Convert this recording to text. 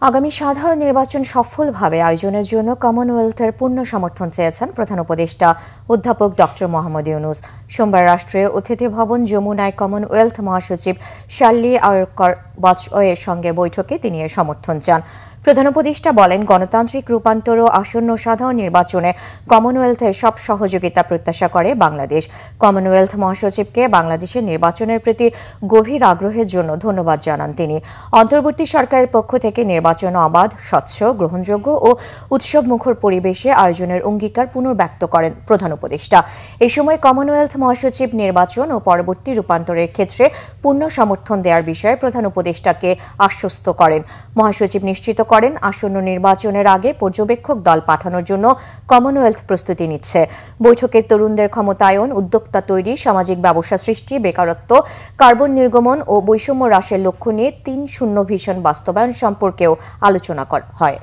আগামী সাধারণ নির্বাচন সফলভাবে আয়োজনের জন্য কমনওয়েলথের পূর্ণ সমর্থন চেয়েছেন প্রধান উপদেষ্টা অধ্যাপক ডক্টর মোহাম্মদ ইউনূস। সোমবার রাষ্ট্রীয় অতিথি ভবন যমুনায় কমনওয়েলথ মহাসচিব শার্লি আরকর-বাচওয়ের সঙ্গে বৈঠকে তিনি এ সমর্থন চান। প্রধান উপদেষ্টা বলেন, গণতান্ত্রিক রূপান্তর ও আসন্ন সাধারণ নির্বাচনে কমনওয়েলথের সব সহযোগিতা প্রত্যাশা করে বাংলাদেশ। কমনওয়েলথ মহাসচিবকে বাংলাদেশের নির্বাচনের প্রতি গভীর আগ্রহের জন্য ধন্যবাদ জানান তিনি। অন্তর্বর্তী সরকারের পক্ষ থেকে নির্বাচন অবাধ, স্বচ্ছ, গ্রহণযোগ্য ও উৎসবমুখর পরিবেশে আয়োজনের অঙ্গীকার পুনর্ব্যক্ত করেন প্রধান উপদেষ্টা। এই সময় কমনওয়েলথ মহাসচিব নির্বাচন ও পরবর্তী রূপান্তরের ক্ষেত্রে পূর্ণ সমর্থন দেওয়ার বিষয়ে প্রধান উপদেষ্টাকে আশ্বস্ত করেন। মহাসচিব নিশ্চিত করেন, আসন্ন নির্বাচনের আগে পর্যবেক্ষক দল পাঠানোর জন্য কমনওয়েলথ প্রস্তুতি নিচ্ছে। বৈঠকে তরুণদের ক্ষমতায়ন, উদ্যোক্তা তৈরি, সামাজিক ব্যবসা সৃষ্টি, বেকারত্ব, কার্বন নির্গমন ও বৈষম্য হ্রাসের লক্ষ্য নিয়ে ৩-০ ভিশন বাস্তবায়ন সম্পর্কেও আলোচনা হয়।